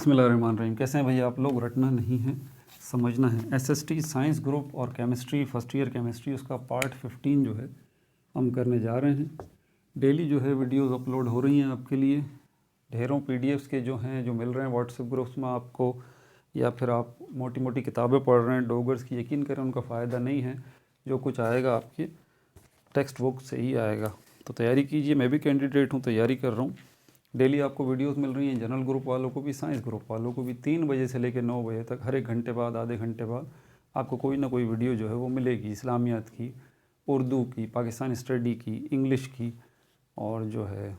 बिस्मिल्लाहिर्रहमानिर्रहीम। कैसे हैं भैया आप लोग? रटना नहीं है, समझना है। एसएसटी साइंस ग्रुप और केमिस्ट्री फर्स्ट ईयर केमिस्ट्री उसका पार्ट 15 जो है हम करने जा रहे हैं। डेली जो है वीडियोस अपलोड हो रही हैं आपके लिए। ढेरों पीडीएफ्स के जो हैं जो मिल रहे हैं व्हाट्सएप ग्रुप्स में आपको, या फिर आप मोटी मोटी किताबें पढ़ रहे हैं डोगर्स की, यकीन करें उनका फ़ायदा नहीं है। जो कुछ आएगा आपकी टेक्स्ट बुक से ही आएगा। तो तैयारी कीजिए, मैं भी कैंडिडेट हूँ, तैयारी कर रहा हूँ। डेली आपको वीडियोस मिल रही हैं, जनरल ग्रुप वालों को भी साइंस ग्रुप वालों को भी। 3 बजे से लेकर 9 बजे तक हर एक घंटे बाद, आधे घंटे बाद आपको कोई ना कोई वीडियो जो है वो मिलेगी। इस्लामियात की, उर्दू की, पाकिस्तानी स्टडी की, इंग्लिश की, और जो है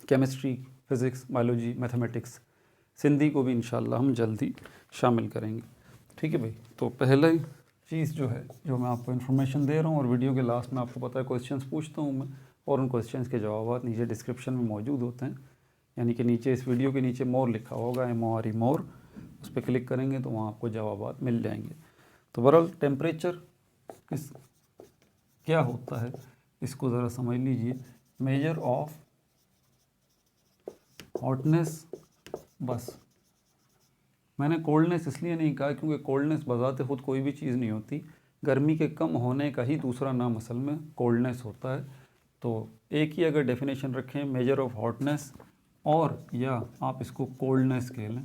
chemistry, physics, biology, mathematics, Sindhi को भी इंशाल्लाह हम जल्दी शामिल करेंगे। ठीक है भाई। तो पहला ही चीज़ जो है, जो मैं आपको इन्फॉर्मेशन दे रहा हूँ, और वीडियो के लास्ट में आपको पता है क्वेश्चंस पूछता हूँ मैं, और उन क्वेश्चंस के जवाब नीचे डिस्क्रिप्शन में मौजूद होते हैं। यानी कि नीचे इस वीडियो के नीचे मोर लिखा होगा, MORE मोर, उस पर क्लिक करेंगे तो वहाँ आपको जवाब मिल जाएंगे। तो बहरहाल टेम्परेचर क्या होता है इसको ज़रा समझ लीजिए। मेजर ऑफ हॉटनेस, बस मैंने कोल्डनेस इसलिए नहीं कहा क्योंकि कोल्डनेस बजाते खुद कोई भी चीज़ नहीं होती। गर्मी के कम होने का ही दूसरा नाम असल में कोल्डनेस होता है। तो एक ही अगर डेफिनेशन रखें, मेजर ऑफ हॉटनेस, और या आप इसको कोल्डनेस कह लें,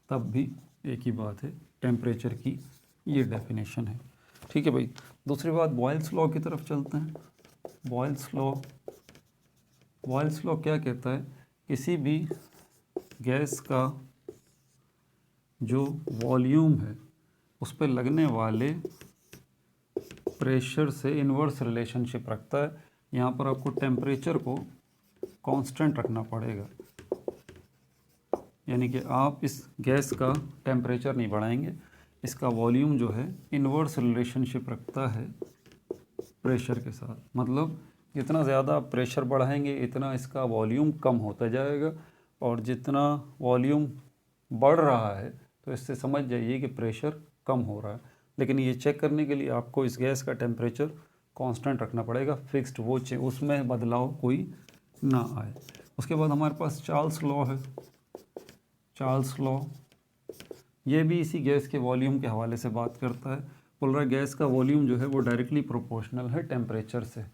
तब भी एक ही बात है, टेम्परेचर की ये डेफिनेशन है। ठीक है भाई। दूसरी बात, बॉयल्स लॉ की तरफ चलते हैं। बॉयल्स लॉ क्या कहता है? किसी भी गैस का जो वॉल्यूम है उस पर लगने वाले प्रेशर से इन्वर्स रिलेशनशिप रखता है। यहाँ पर आपको टेम्परेचर को कांस्टेंट रखना पड़ेगा, यानी कि आप इस गैस का टेम्परेचर नहीं बढ़ाएंगे, इसका वॉल्यूम जो है इन्वर्स रिलेशनशिप रखता है प्रेशर के साथ। मतलब जितना ज़्यादा आप प्रेशर बढ़ाएंगे इतना इसका वॉल्यूम कम होता जाएगा, और जितना वॉल्यूम बढ़ रहा है तो इससे समझ जाइए कि प्रेशर कम हो रहा है। लेकिन ये चेक करने के लिए आपको इस गैस का टेम्परेचर कांस्टेंट रखना पड़ेगा, फिक्स्ड, वो उसमें बदलाव कोई ना आए। उसके बाद हमारे पास चार्ल्स लॉ है। चार्ल्स लॉ ये भी इसी गैस के वॉल्यूम के हवाले से बात करता है। बोल रहा है गैस का वॉल्यूम जो है वो डायरेक्टली प्रोपोर्शनल है टेम्परेचर से,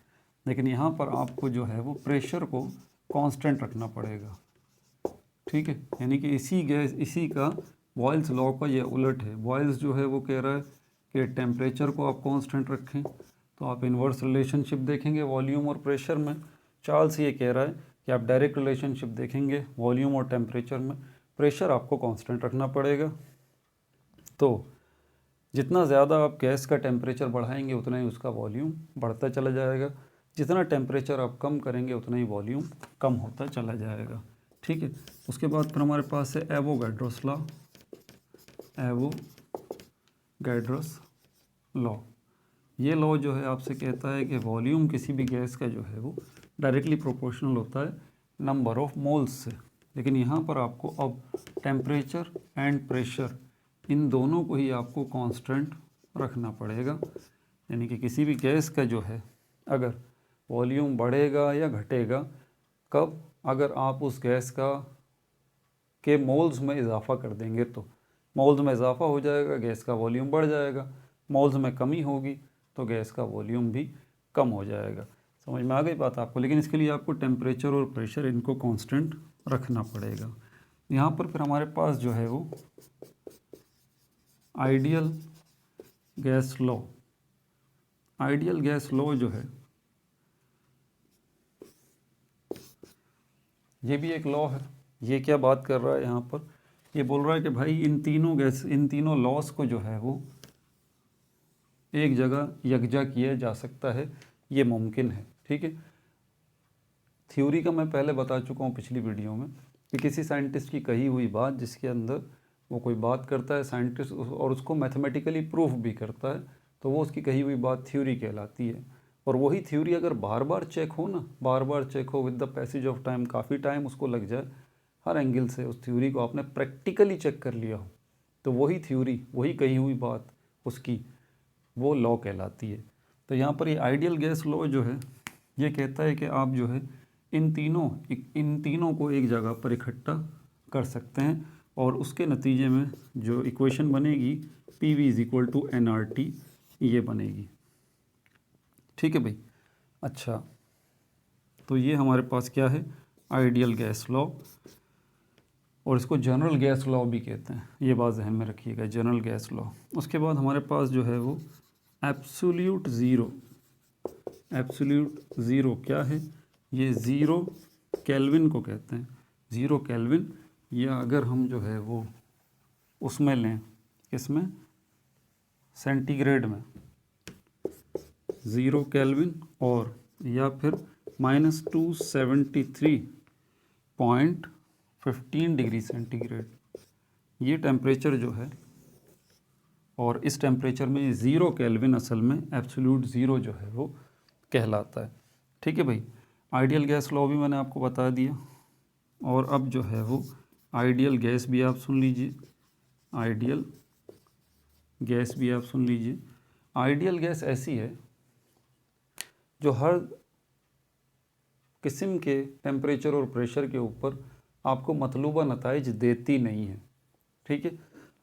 लेकिन यहाँ पर आपको जो है वो प्रेशर को कांस्टेंट रखना पड़ेगा। ठीक है, यानी कि इसी का बॉयल्स लॉ का ये उलट है। बॉयल्स जो है वो कह रहा है कि टेम्परेचर को आप कांस्टेंट रखें, तो आप इन्वर्स रिलेशनशिप देखेंगे वॉल्यूम और प्रेशर में। चार्ल्स ये कह रहा है कि आप डायरेक्ट रिलेशनशिप देखेंगे वॉल्यूम और टेम्परेचर में, प्रेशर आपको कांस्टेंट रखना पड़ेगा। तो जितना ज़्यादा आप गैस का टेम्परेचर बढ़ाएंगे उतना ही उसका वॉल्यूम बढ़ता चला जाएगा, जितना टेम्परेचर आप कम करेंगे उतना ही वॉल्यूम कम होता चला जाएगा। ठीक है। उसके बाद फिर हमारे पास है एवोगैड्रोस लॉ। एवोगैड्रोस लॉ, ये लॉ जो है आपसे कहता है कि वॉल्यूम किसी भी गैस का जो है वो डायरेक्टली प्रोपोर्शनल होता है नंबर ऑफ मोल्स से। लेकिन यहाँ पर आपको अब टेम्परेचर एंड प्रेशर, इन दोनों को ही आपको कांस्टेंट रखना पड़ेगा। यानी कि किसी भी गैस का जो है अगर वॉल्यूम बढ़ेगा या घटेगा, कब? अगर आप उस गैस के मोल्स में इजाफा कर देंगे, तो मोल्स में इजाफा हो जाएगा, गैस का वॉल्यूम बढ़ जाएगा। मोल्स में कमी होगी तो गैस का वॉल्यूम भी कम हो जाएगा। समझ में आ गई बात आपको? लेकिन इसके लिए आपको टेम्परेचर और प्रेशर इनको कांस्टेंट रखना पड़ेगा। यहाँ पर फिर हमारे पास जो है वो ideal gas law. Ideal gas law जो है ये भी एक लॉ है। ये क्या बात कर रहा है यहाँ पर? ये बोल रहा है कि भाई इन तीनों लॉस को जो है वो एक जगह यकजा किया जा सकता है, ये मुमकिन है। ठीक है। थ्योरी का मैं पहले बता चुका हूँ पिछली वीडियो में कि किसी साइंटिस्ट की कही हुई बात जिसके अंदर वो कोई बात करता है साइंटिस्ट, और उसको मैथमेटिकली प्रूफ भी करता है, तो वो उसकी कही हुई बात थ्योरी कहलाती है। और वही थ्योरी अगर बार बार चेक हो ना, बार बार चेक हो with the passage of time, काफ़ी टाइम उसको लग जाए, हर एंगल से उस थ्योरी को आपने प्रैक्टिकली चेक कर लिया हो, तो वही थ्योरी, वही कही हुई बात उसकी, वो लॉ कहलाती है। तो यहाँ पर ये आइडियल गैस लॉ जो है ये कहता है कि आप जो है इन तीनों को एक जगह पर इकट्ठा कर सकते हैं और उसके नतीजे में जो इक्वेशन बनेगी PV = nRT ये बनेगी। ठीक है भाई। अच्छा, तो ये हमारे पास क्या है, आइडियल गैस लॉ, और इसको जनरल गैस लॉ भी कहते हैं, ये बात ध्यान में रखिएगा, जनरल गैस लॉ। उसके बाद हमारे पास जो है वो एब्सोल्यूट ज़ीरो। एब्सोल्यूट ज़ीरो क्या है, ये ज़ीरो केल्विन को कहते हैं, ज़ीरो केल्विन, या अगर हम जो है वो उसमें लें, किसमें, सेंटीग्रेड में, 0 केल्विन, और या फिर -273.15 डिग्री सेंटीग्रेड, ये टेम्परेचर जो है, और इस टेम्परेचर में 0 केल्विन असल में एब्सोल्यूट ज़ीरो जो है वो कहलाता है। ठीक है भाई। आइडियल गैस लॉ भी मैंने आपको बता दिया, और अब जो है वो आइडियल गैस भी आप सुन लीजिए, आइडियल गैस भी आप सुन लीजिए। आइडियल गैस ऐसी है जो हर किस्म के टेम्परेचर और प्रेशर के ऊपर आपको मतलूबा नताइज देती नहीं है। ठीक है।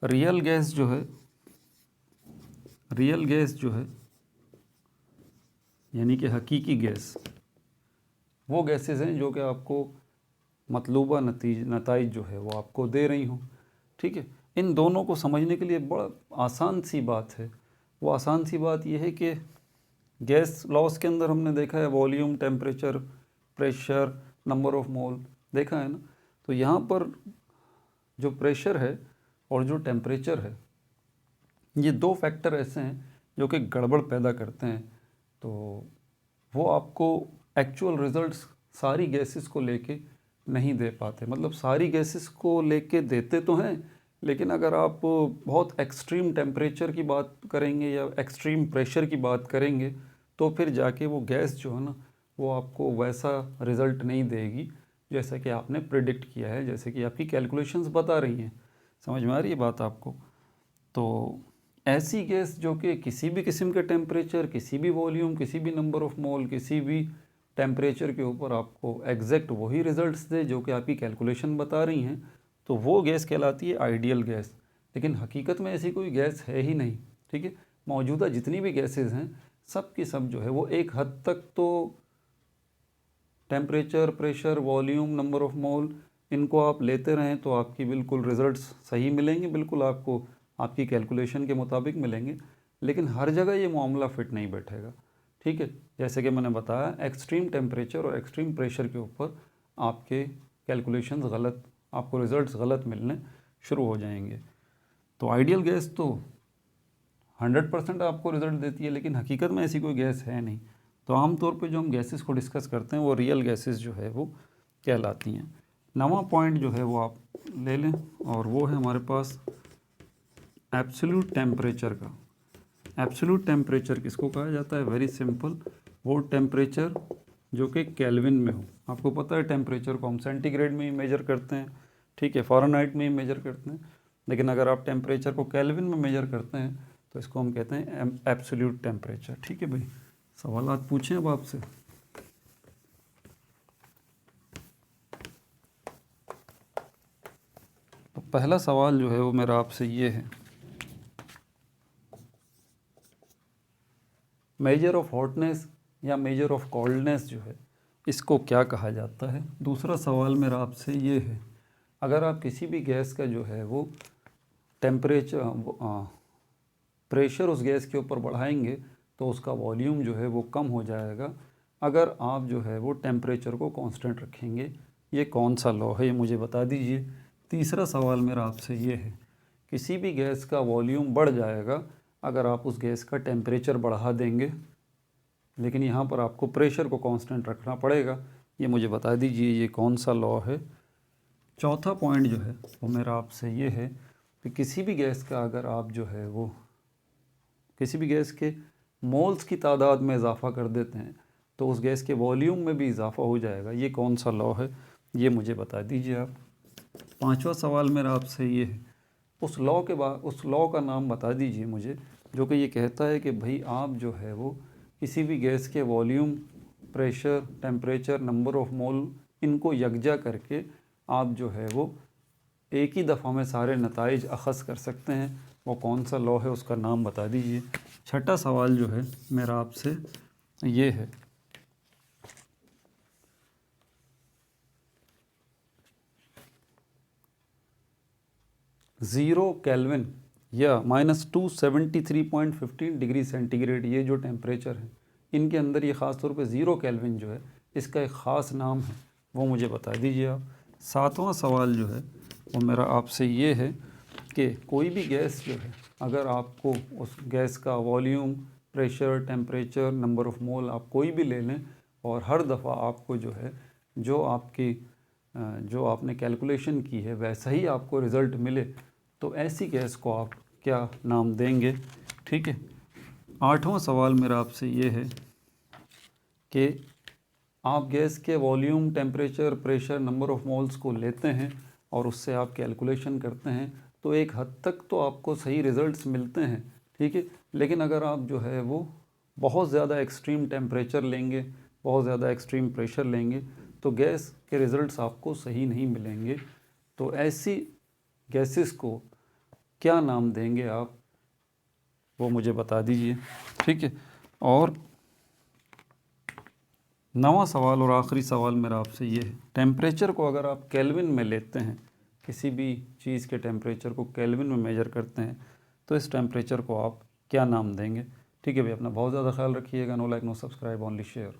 रियल गैस जो है, रियल गैस जो है यानी कि हकीकी गैस, वो गैसेस हैं जो कि आपको मतलूबा नताइज जो है वो आपको दे रही हूँ। ठीक है। इन दोनों को समझने के लिए बड़ा आसान सी बात है। वो आसान सी बात यह है कि गैस लॉस के अंदर हमने देखा है volume, temperature, pressure, number of mole, देखा है ना। तो यहाँ पर जो प्रेशर है और जो टेम्परेचर है, ये दो फैक्टर ऐसे हैं जो कि गड़बड़ पैदा करते हैं। तो वो आपको एक्चुअल रिजल्ट्स सारी गैसेस को लेके नहीं दे पाते। मतलब सारी गैसेस को लेके देते तो हैं, लेकिन अगर आप बहुत एक्सट्रीम टेम्परेचर की बात करेंगे या एक्सट्रीम प्रेशर की बात करेंगे तो फिर जाके वो गैस जो है ना वो आपको वैसा रिज़ल्ट नहीं देगी जैसा कि आपने प्रिडिक्ट किया है, जैसे कि आपकी कैलकुलेशंस बता रही हैं। समझ में आ रही है बात आपको। तो ऐसी गैस जो कि किसी भी किस्म के टेम्परेचर, किसी भी वॉल्यूम, किसी भी नंबर ऑफ मोल, किसी भी टेम्परेचर के ऊपर आपको एग्जैक्ट वही रिजल्ट्स दे जो कि आपकी कैलकुलेशन बता रही हैं, तो वो गैस कहलाती है आइडियल गैस। लेकिन हकीकत में ऐसी कोई गैस है ही नहीं। ठीक है। मौजूदा जितनी भी गैसेस हैं सब की सब जो है वो एक हद तक तो temperature, pressure, volume, number of mole, इनको आप लेते रहें तो आपकी बिल्कुल रिज़ल्ट्स सही मिलेंगे, बिल्कुल आपको आपकी कैलकुलेशन के मुताबिक मिलेंगे। लेकिन हर जगह ये मामला फिट नहीं बैठेगा। ठीक है। जैसे कि मैंने बताया, एक्सट्रीम टेम्परेचर और एक्सट्रीम प्रेशर के ऊपर आपके कैलकुलेशंस गलत, आपको रिज़ल्ट्स गलत मिलने शुरू हो जाएंगे। तो आइडियल गैस तो 100% आपको रिज़ल्ट देती है, लेकिन हकीकत में ऐसी कोई गैस है नहीं। तो आमतौर पे जो हम गैसेस को डिस्कस करते हैं वो रियल गैसेस जो है वो कहलाती हैं। नवा पॉइंट जो है वो आप ले लें, और वो है हमारे पास एब्सोल्यूट टेम्परेचर का। एब्सोल्यूट टेम्परेचर किसको कहा जाता है? वेरी सिंपल, वो टेम्परेचर जो कि केल्विन में हो। आपको पता है टेम्परेचर को हम सेंटीग्रेड में ही मेजर करते हैं, ठीक है, फ़ारेनहाइट में ही मेजर करते हैं। लेकिन अगर आप टेम्परेचर को केल्विन में मेजर करते हैं तो इसको हम कहते हैं एब्सोल्यूट टेम्परेचर। ठीक है भाई। सवालात पूछें अब आपसे। तो पहला सवाल जो है वो मेरा आपसे ये है, मेजर ऑफ हॉटनेस या मेजर ऑफ कोल्डनेस जो है इसको क्या कहा जाता है? दूसरा सवाल मेरा आपसे ये है, अगर आप किसी भी गैस का जो है वो टेम्परेचर, प्रेशर उस गैस के ऊपर बढ़ाएंगे तो उसका वॉल्यूम जो है वो कम हो जाएगा अगर आप जो है वो टेम्परेचर को कांस्टेंट रखेंगे। ये कौन सा लॉ है, ये मुझे बता दीजिए। तीसरा सवाल मेरा आपसे ये है, किसी भी गैस का वॉल्यूम बढ़ जाएगा अगर आप उस गैस का टेम्परेचर बढ़ा देंगे, लेकिन यहाँ पर आपको प्रेशर को कांस्टेंट रखना पड़ेगा। ये मुझे बता दीजिए ये कौन सा लॉ है। चौथा पॉइंट जो है वो मेरा आपसे ये है कि किसी भी गैस का अगर आप जो है वो किसी भी गैस के मोल्स की तादाद में इजाफा कर देते हैं तो उस गैस के वॉल्यूम में भी इजाफा हो जाएगा। ये कौन सा लॉ है, ये मुझे बता दीजिए आप। पांचवा सवाल मेरा आपसे ये है, उस लॉ के बाद उस लॉ का नाम बता दीजिए मुझे जो कि ये कहता है कि भाई आप जो है वो किसी भी गैस के volume, pressure, temperature, number of mole, इनको यकजा करके आप जो है वो एक ही दफ़ा में सारे नताइज अख़ज़ कर सकते हैं, वो कौन सा लॉ है उसका नाम बता दीजिए। छठा सवाल जो है मेरा आपसे ये है, ज़ीरो केल्विन या -273.15 डिग्री सेंटीग्रेड, ये जो टेम्परेचर है इनके अंदर ये ख़ास तौर पे ज़ीरो केल्विन जो है इसका एक ख़ास नाम है, वो मुझे बता दीजिए आप। सातवां सवाल जो है वो मेरा आपसे ये है कि कोई भी गैस जो है, अगर आपको उस गैस का volume, pressure, temperature, number of mole आप कोई भी ले लें और हर दफ़ा आपको जो है जो आपने कैलकुलेशन की है वैसा ही आपको रिज़ल्ट मिले, तो ऐसी गैस को आप क्या नाम देंगे। ठीक है। आठवां सवाल मेरा आपसे ये है कि आप गैस के volume, temperature, pressure, number of moles को लेते हैं और उससे आप कैलकुलेशन करते हैं, तो एक हद तक तो आपको सही रिज़ल्ट्स मिलते हैं। ठीक है। लेकिन अगर आप जो है वो बहुत ज़्यादा एक्सट्रीम टेम्परेचर लेंगे, बहुत ज़्यादा एक्सट्रीम प्रेशर लेंगे, तो गैस के रिज़ल्ट्स आपको सही नहीं मिलेंगे। तो ऐसी गैसेस को क्या नाम देंगे आप, वो मुझे बता दीजिए। ठीक है। और नवां सवाल और आखिरी सवाल मेरा आपसे ये है, टेम्परेचर को अगर आप केल्विन में लेते हैं, किसी भी चीज़ के टेम्परेचर को केल्विन में मेजर करते हैं, तो इस टेम्परेचर को आप क्या नाम देंगे। ठीक है भाई, अपना बहुत ज़्यादा ख्याल रखिएगा। No like no subscribe, only share.